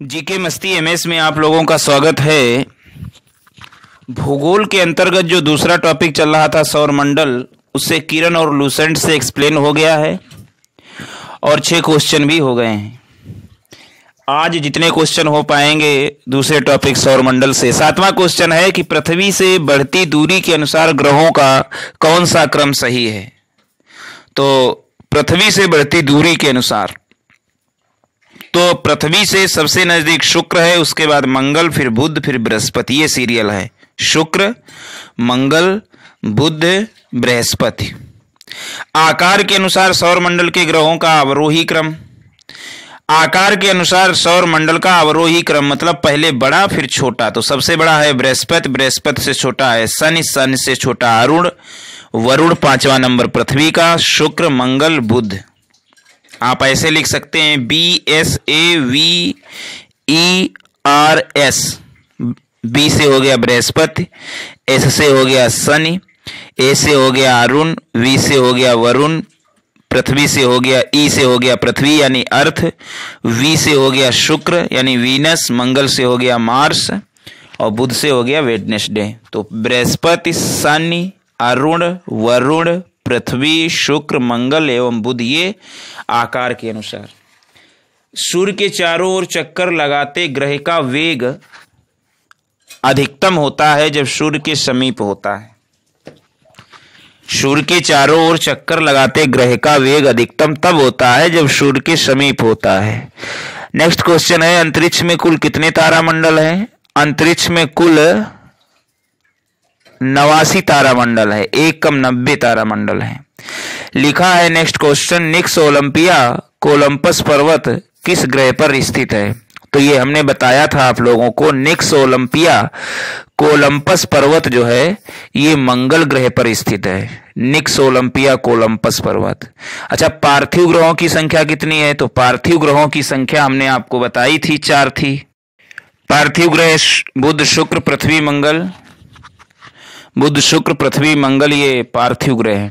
GK मस्ती MS में आप लोगों का स्वागत है। भूगोल के अंतर्गत जो दूसरा टॉपिक चल रहा था सौरमंडल, उससे किरण और लूसेंट से एक्सप्लेन हो गया है और 6 क्वेश्चन भी हो गए हैं। आज जितने क्वेश्चन हो पाएंगे दूसरे टॉपिक सौरमंडल से, 7वां क्वेश्चन है कि पृथ्वी से बढ़ती दूरी के अनुसार ग्रहों का कौन सा क्रम सही है। तो पृथ्वी से बढ़ती दूरी के अनुसार तो पृथ्वी से सबसे नजदीक शुक्र है, उसके बाद मंगल, फिर बुध, फिर बृहस्पति। ये सीरियल है, शुक्र, मंगल, बुध, बृहस्पति। आकार के अनुसार सौरमंडल के ग्रहों का अवरोही क्रम। आकार के अनुसार सौरमंडल का अवरोही क्रम मतलब पहले बड़ा फिर छोटा। तो सबसे बड़ा है बृहस्पति, बृहस्पति से छोटा है शनि, शनि से छोटा अरुण, वरुण 5वां नंबर पृथ्वी का, शुक्र, मंगल, बुध। आप ऐसे लिख सकते हैं BSAVERS। बी से हो गया बृहस्पति, एस से हो गया शनि, ए से हो गया अरुण, वी से हो गया वरुण, पृथ्वी से हो गया, ई से हो गया पृथ्वी यानी अर्थ, वी से हो गया शुक्र यानी वीनस, मंगल से हो गया मार्स और बुध से हो गया वेडनेसडे। तो बृहस्पति, शनि, अरुण, वरुण, पृथ्वी, शुक्र, मंगल एवं बुध, ये आकार के अनुसार। सूर्य के चारों ओर चक्कर लगाते ग्रह का वेग अधिकतम होता है जब सूर्य के समीप होता है। सूर्य के चारों ओर चक्कर लगाते ग्रह का वेग अधिकतम तब होता है जब सूर्य के समीप होता है। नेक्स्ट क्वेश्चन है, अंतरिक्ष में कुल कितने तारामंडल हैं। अंतरिक्ष में कुल 89 तारामंडल है, 1 कम 90 तारामंडल है। लिखा है नेक्स्ट क्वेश्चन, निक्स ओलंपिया कोलंपस पर्वत किस ग्रह पर स्थित है। तो ये हमने बताया था आप लोगों को, निक्स ओलंपिया कोलंपस पर्वत जो है ये मंगल ग्रह पर स्थित है। निक्स ओलंपिया कोलंपस पर्वत। अच्छा, पार्थिव ग्रहों की संख्या कितनी है। तो पार्थिव ग्रहों की संख्या हमने आपको बताई थी, 4 थी। पार्थिव ग्रह बुध, शुक्र, पृथ्वी, मंगल। बुध, शुक्र, पृथ्वी, मंगल, ये पार्थिव ग्रह है।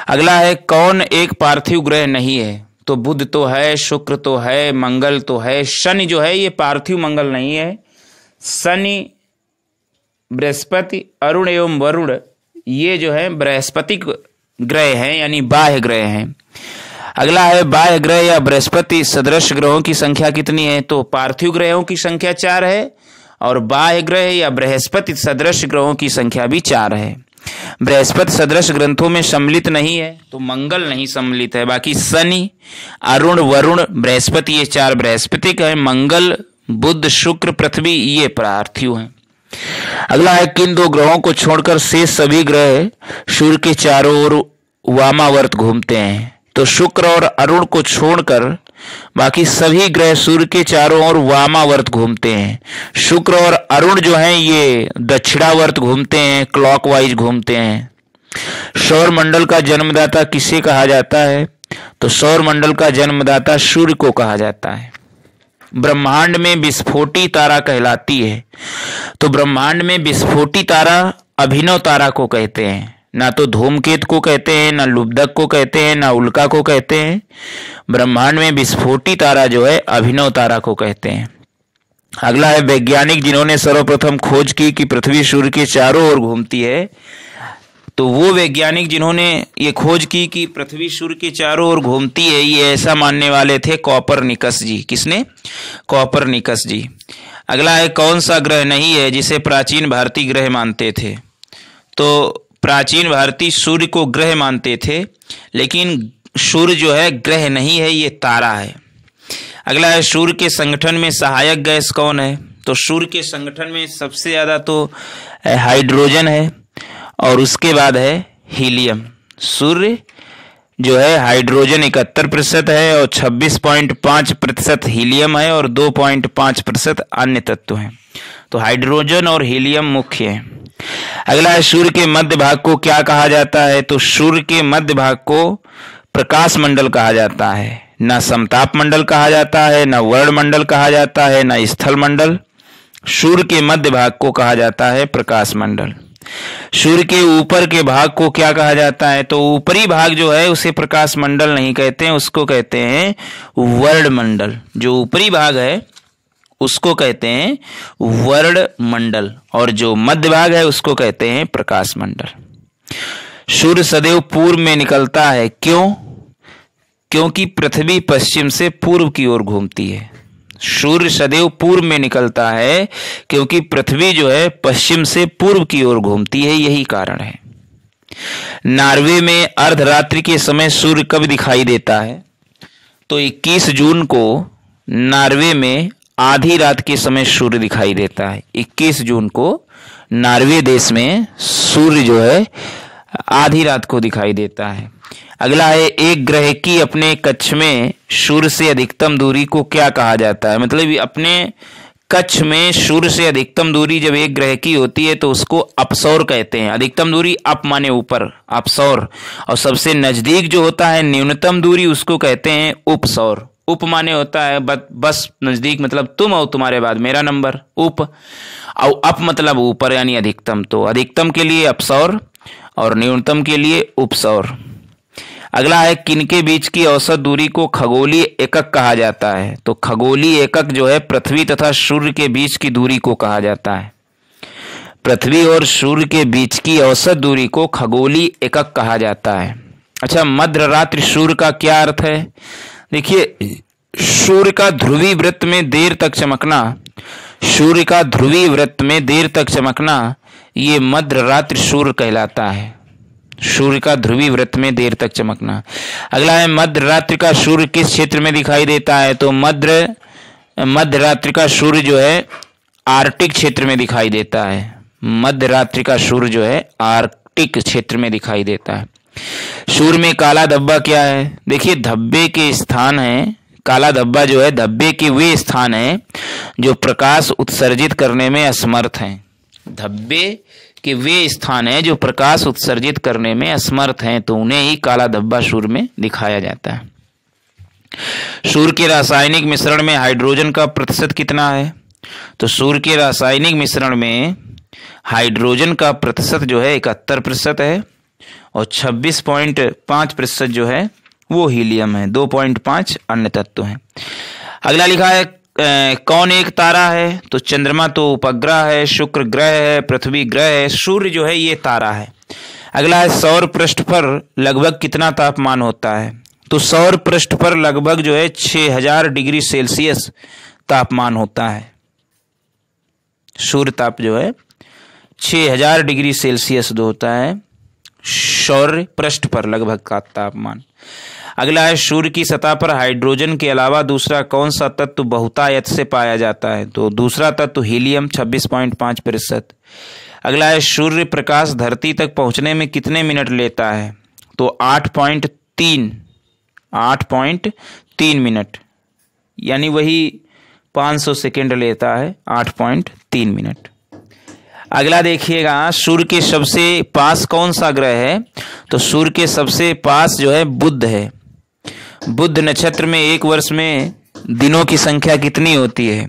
अगला है, कौन एक पार्थिव ग्रह नहीं है। तो बुध तो है, शुक्र तो है, मंगल तो है, शनि जो है ये पार्थिव मंगल नहीं है। शनि, बृहस्पति, अरुण एवं वरुण ये जो है बृहस्पति ग्रह हैं यानी बाह्य ग्रह हैं। अगला है, बाह्य ग्रह या बृहस्पति सदृश ग्रहों की संख्या कितनी है। तो पार्थिव ग्रहों की संख्या 4 है और बाह्य ग्रह या बृहस्पति सदृश ग्रहों की संख्या भी 4 है। बृहस्पति सदृश ग्रंथों में सम्मिलित नहीं है तो मंगल नहीं सम्मिलित है। बाकी शनि, अरुण, वरुण, बृहस्पति ये 4 बृहस्पतिक है। मंगल, बुध, शुक्र, पृथ्वी ये पार्थिव हैं। अगला है, किन 2 ग्रहों को छोड़कर शेष सभी ग्रह सूर्य के चारों ओर वामावर्त घूमते हैं। तो शुक्र और अरुण को छोड़कर बाकी सभी ग्रह सूर्य के चारों ओर वामावर्त घूमते हैं। शुक्र और अरुण जो हैं ये दक्षिणावर्त घूमते हैं, क्लॉकवाइज घूमते हैं। सौरमंडल का जन्मदाता किसे कहा जाता है। तो सौरमंडल का जन्मदाता सूर्य को कहा जाता है। ब्रह्मांड में विस्फोटी तारा कहलाती है। तो ब्रह्मांड में विस्फोटी तारा अभिनव तारा को कहते हैं। ना तो धूमकेतु को कहते हैं, ना लुब्धक को कहते हैं, ना उल्का को कहते हैं। ब्रह्मांड में विस्फोटी तारा जो है अभिनव तारा को कहते हैं। अगला है, वैज्ञानिक जिन्होंने सर्वप्रथम खोज की कि पृथ्वी सूर्य के चारों ओर घूमती है। तो वो वैज्ञानिक जिन्होंने ये खोज की कि पृथ्वी सूर्य के चारों ओर घूमती है, ये ऐसा मानने वाले थे कोपरनिकस जी। किसने? कोपरनिकस जी। अगला है, कौन सा ग्रह नहीं है जिसे प्राचीन भारतीय ग्रह मानते थे। तो प्राचीन भारतीय सूर्य को ग्रह मानते थे, लेकिन सूर्य जो है ग्रह नहीं है, ये तारा है। अगला है, सूर्य के संगठन में सहायक गैस कौन है। तो सूर्य के संगठन में सबसे ज्यादा तो हाइड्रोजन है और उसके बाद है हीलियम। सूर्य जो है हाइड्रोजन 71% है और 26.5% हीलियम है और 2.5% अन्य तत्व हैं। तो हाइड्रोजन और हीलियम मुख्य है। अगला है, सूर्य के मध्य भाग को क्या कहा जाता है। तो सूर्य के मध्य भाग को प्रकाश मंडल कहा जाता है। ना समताप मंडल कहा जाता है, ना वर्ण मंडल कहा जाता है, ना स्थल मंडल। सूर्य के मध्य भाग को कहा जाता है प्रकाश मंडल। सूर्य के ऊपर के भाग को क्या कहा जाता है। तो ऊपरी भाग जो है उसे प्रकाश मंडल नहीं कहते हैं, उसको कहते हैं वर्ण मंडल। जो ऊपरी भाग है उसको कहते हैं वर्ण मंडल, और जो मध्य भाग है उसको कहते हैं प्रकाश मंडल। सूर्य सदैव पूर्व में निकलता है, क्यों? क्योंकि पृथ्वी पश्चिम से पूर्व की ओर घूमती है। सूर्य सदैव पूर्व में निकलता है क्योंकि पृथ्वी जो है पश्चिम से पूर्व की ओर घूमती है, यही कारण है। नॉर्वे में अर्धरात्रि के समय सूर्य कब दिखाई देता है? तो 21 जून को नॉर्वे में आधी रात के समय सूर्य दिखाई देता है। 21 जून को नॉर्वे देश में सूर्य जो है आधी रात को दिखाई देता है। अगला है, एक ग्रह की अपने कक्ष में सूर्य से अधिकतम दूरी को क्या कहा जाता है? मतलब अपने कक्ष में सूर्य से अधिकतम दूरी जब एक ग्रह की होती है तो उसको अपसौर कहते हैं। अधिकतम दूरी अप माने ऊपर, अपसौर, और सबसे नजदीक जो होता है न्यूनतम दूरी उसको कहते हैं उपसौर। उप माने होता है बस नजदीक, मतलब तुम और तुम्हारे बाद मेरा नंबर, उप, और अप मतलब ऊपर यानी अधिकतम। तो अधिकतम के लिए अपसौर और न्यूनतम के लिए उपसौर। अगला है, किनके बीच की औसत दूरी को खगोलीय एकक कहा जाता है? तो खगोलीय एकक जो है पृथ्वी तथा सूर्य के बीच की दूरी को कहा जाता है। पृथ्वी और सूर्य के बीच की औसत दूरी को खगोलीय एकक कहा जाता है। अच्छा, मध्य रात्रि सूर्य का क्या अर्थ है? देखिए, सूर्य का ध्रुवीय वृत्त में देर तक चमकना, सूर्य का ध्रुवीय वृत्त में देर तक चमकना, ये मध्य रात्रि सूर्य कहलाता है। सूर्य का ध्रुवीय वृत्त में देर तक चमकना। अगला है, मध्य रात्रि का सूर्य किस क्षेत्र में दिखाई देता है? तो मध्य रात्रि का सूर्य जो है आर्कटिक क्षेत्र में दिखाई देता है। मध्य रात्रि का सूर्य जो है आर्कटिक क्षेत्र में दिखाई देता है। सूर्य में काला धब्बा क्या है? देखिए, धब्बे के स्थान है, काला धब्बा जो है धब्बे के वे स्थान है जो प्रकाश उत्सर्जित करने में असमर्थ हैं। धब्बे के वे स्थान है जो प्रकाश उत्सर्जित करने में असमर्थ हैं, तो उन्हें ही काला धब्बा सूर्य में दिखाया जाता है। सूर्य के रासायनिक मिश्रण में हाइड्रोजन का प्रतिशत कितना है? तो सूर्य के रासायनिक मिश्रण में हाइड्रोजन का प्रतिशत जो है 71% है, और 26.5% जो है वो हीलियम है, 2.5 अन्य तत्व हैं। अगला लिखा है, कौन एक तारा है? तो चंद्रमा तो उपग्रह है, शुक्र ग्रह है, पृथ्वी ग्रह है, सूर्य जो है ये तारा है। अगला है, सौर पृष्ठ पर लगभग कितना तापमान होता है? तो सौर पृष्ठ पर लगभग जो है 6000 डिग्री सेल्सियस तापमान होता है। सूर्य ताप जो है 6000 डिग्री सेल्सियस होता है सौर पृष्ठ पर लगभग का तापमान। अगला है, सूर्य की सतह पर हाइड्रोजन के अलावा दूसरा कौन सा तत्व बहुतायत से पाया जाता है? तो दूसरा तत्व हीलियम 26.5%। अगला है, सूर्य प्रकाश धरती तक पहुंचने में कितने मिनट लेता है? तो 8.3 मिनट, यानी वही 500 सेकेंड लेता है, 8.3 मिनट। अगला देखिएगा, सूर्य के सबसे पास कौन सा ग्रह है? तो सूर्य के सबसे पास जो है बुध है। बुध नक्षत्र में एक वर्ष में दिनों की संख्या कितनी होती है?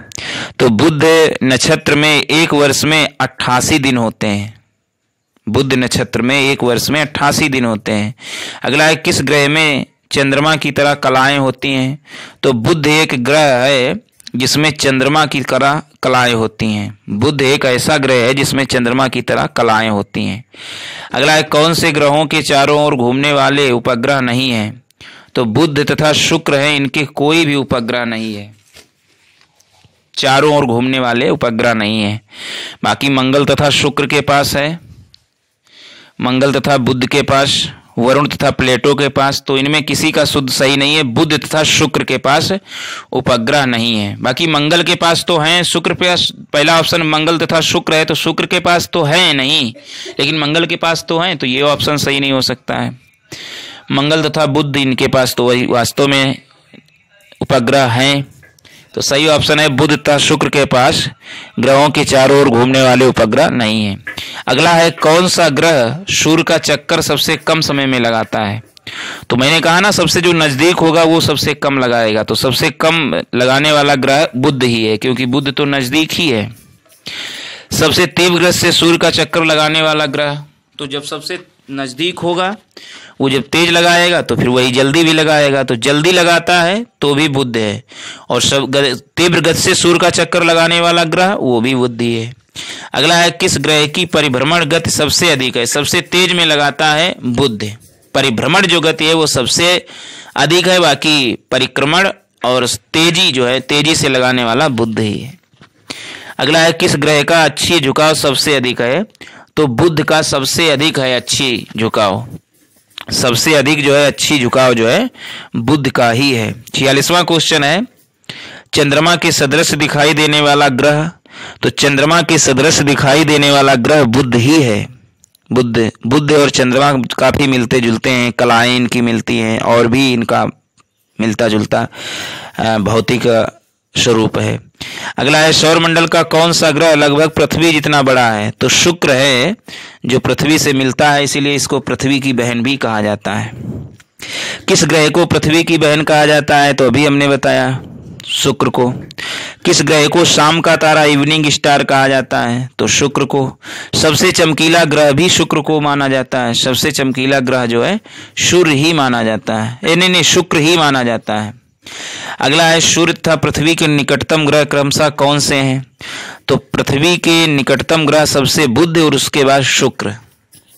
तो बुध नक्षत्र में एक वर्ष में 88 दिन होते हैं। बुध नक्षत्र में एक वर्ष में 88 दिन होते हैं। अगला है, किस ग्रह में चंद्रमा की तरह कलाएं होती हैं? तो बुध एक ग्रह है जिसमें चंद्रमा की तरह कलाएं होती हैं। बुध एक ऐसा ग्रह है जिसमें चंद्रमा की तरह कलाएं होती हैं। अगला है, कौन से ग्रहों के चारों ओर घूमने वाले उपग्रह नहीं हैं? तो बुध तथा शुक्र हैं, इनके कोई भी उपग्रह नहीं है, चारों ओर घूमने वाले उपग्रह नहीं है। बाकी मंगल तथा शुक्र के पास है, मंगल तथा बुध के पास, वरुण तथा प्लेटो के पास, तो इनमें किसी का शुद्ध सही नहीं है। बुध तथा शुक्र के पास उपग्रह नहीं है। बाकी मंगल के पास तो हैं, शुक्र पे पहला ऑप्शन मंगल तथा शुक्र है, तो शुक्र के पास तो है नहीं, लेकिन मंगल के पास तो हैं, तो ये ऑप्शन सही नहीं हो सकता है। मंगल तथा बुध इनके पास तो वही वास्तव में उपग्रह हैं, तो सही ऑप्शन है बुध तथा शुक्र के पास ग्रहों के चारों ओर घूमने वाले उपग्रह नहीं है। अगला है, कौन सा ग्रह सूर्य का चक्कर सबसे कम समय में लगाता है? तो मैंने कहा ना, सबसे जो नजदीक होगा वो सबसे कम लगाएगा, तो सबसे कम लगाने वाला ग्रह बुध ही है, क्योंकि बुध तो नजदीक ही है। सबसे तीव्र गति से सूर्य का चक्कर लगाने वाला ग्रह, तो जब सबसे नज़दीक होगा वो जब तेज लगाएगा तो फिर वही जल्दी भी लगाएगा, तो जल्दी लगाता है तो भी बुध है, और सब तीव्र गति से सूर्य का चक्कर लगाने वाला ग्रह वो भी बुध ही है। अगला है किस ग्रह की परिभ्रमण गति सबसे अधिक है? सबसे तेज में लगाता है बुध। परिभ्रमण जो गति है वो सबसे अधिक है, बाकी परिक्रमण और तेजी जो है तेजी से लगाने वाला बुध ही है। अगला है किस ग्रह का अच्छी झुकाव सबसे अधिक है? तो बुध का सबसे अधिक है अच्छी झुकाव, सबसे अधिक जो है अच्छी झुकाव जो है बुध का ही है। 46वां क्वेश्चन है चंद्रमा के सदृश दिखाई देने वाला ग्रह? तो चंद्रमा के सदृश दिखाई देने वाला ग्रह बुध ही है। बुध और चंद्रमा काफी मिलते जुलते हैं, कलाएं इनकी मिलती हैं और भी इनका मिलता जुलता भौतिक स्वरूप है। अगला है सौरमंडल का कौन सा ग्रह लगभग पृथ्वी जितना बड़ा है? तो शुक्र है जो पृथ्वी से मिलता है, इसीलिए इसको पृथ्वी की बहन भी कहा जाता है। किस ग्रह को पृथ्वी की बहन कहा जाता है? तो अभी हमने बताया शुक्र को। किस ग्रह को शाम का तारा इवनिंग स्टार कहा जाता है? तो शुक्र को। सबसे चमकीला ग्रह भी शुक्र को माना जाता है, सबसे चमकीला ग्रह जो है सूर्य ही माना जाता है, नहीं शुक्र ही माना जाता है। अगला है सूर्य तथा पृथ्वी के निकटतम ग्रह क्रमशः कौन से हैं? तो पृथ्वी के निकटतम ग्रह सबसे बुध और उसके बाद शुक्र।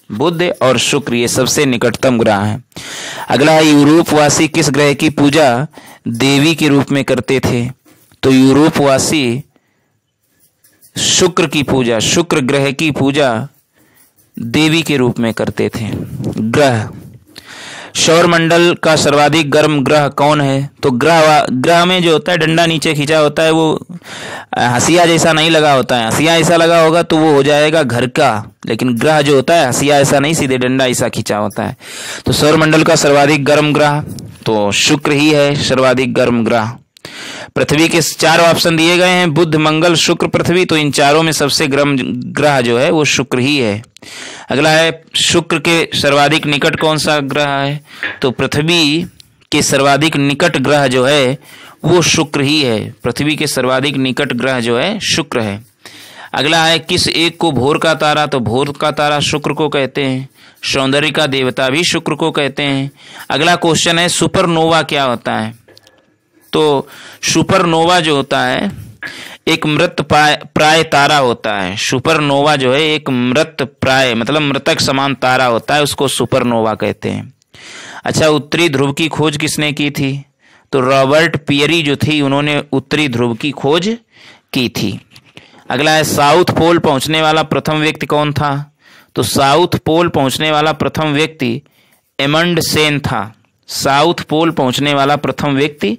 बुध और शुक्र ये सबसे निकटतम ग्रह हैं। अगला है यूरोपवासी किस ग्रह की पूजा देवी के रूप में करते थे? तो यूरोपवासी शुक्र की पूजा, शुक्र ग्रह की पूजा देवी के रूप में करते थे। ग्रह सौरमंडल का सर्वाधिक गर्म ग्रह कौन है? तो ग्रह में जो होता है डंडा नीचे खींचा होता है, वो हंसिया जैसा नहीं लगा होता है। हंसिया ऐसा लगा होगा तो वो हो जाएगा घर का, लेकिन ग्रह जो होता है हंसिया ऐसा नहीं, सीधे डंडा ऐसा खींचा होता है। तो सौरमंडल का सर्वाधिक गर्म ग्रह तो शुक्र ही है सर्वाधिक गर्म ग्रह। पृथ्वी के 4 ऑप्शन दिए गए हैं, बुध मंगल शुक्र पृथ्वी, तो इन चारों में सबसे गर्म ग्रह जो है वो शुक्र ही है। अगला है शुक्र के सर्वाधिक निकट कौन सा ग्रह है? तो पृथ्वी के सर्वाधिक निकट ग्रह जो है वो शुक्र ही है, पृथ्वी के सर्वाधिक निकट ग्रह जो है शुक्र है। अगला है किस एक को भोर का तारा? तो भोर का तारा शुक्र को कहते हैं, सौंदर्य का देवता भी शुक्र को कहते हैं। अगला क्वेश्चन है सुपरनोवा क्या होता है? तो सुपरनोवा जो होता है एक मृत प्राय तारा होता है। सुपरनोवा जो है एक मृत प्राय मतलब मृतक समान तारा होता है, उसको सुपरनोवा कहते हैं। अच्छा, उत्तरी ध्रुव की खोज किसने की थी? तो रॉबर्ट पियरी जो थी उन्होंने उत्तरी ध्रुव की खोज की थी। अगला है साउथ पोल पहुंचने वाला प्रथम व्यक्ति कौन था? तो साउथ पोल पहुंचने वाला प्रथम व्यक्ति एमंड सेन था। साउथ पोल पहुंचने वाला प्रथम व्यक्ति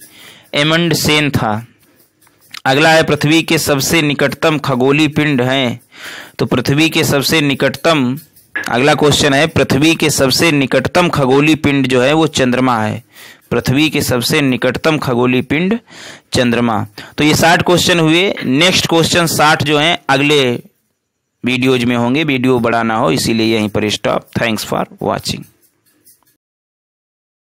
एमंड सेन था। अगला है पृथ्वी के सबसे निकटतम खगोलीय पिंड है? तो पृथ्वी के सबसे निकटतम, अगला क्वेश्चन है पृथ्वी के सबसे निकटतम खगोलीय पिंड जो है वो चंद्रमा है। पृथ्वी के सबसे निकटतम खगोलीय पिंड चंद्रमा। तो ये 60 क्वेश्चन हुए। नेक्स्ट क्वेश्चन 60 जो हैं अगले वीडियोज में होंगे, वीडियो बड़ा ना हो इसीलिए यहीं पर स्टॉप। Thanks for watching.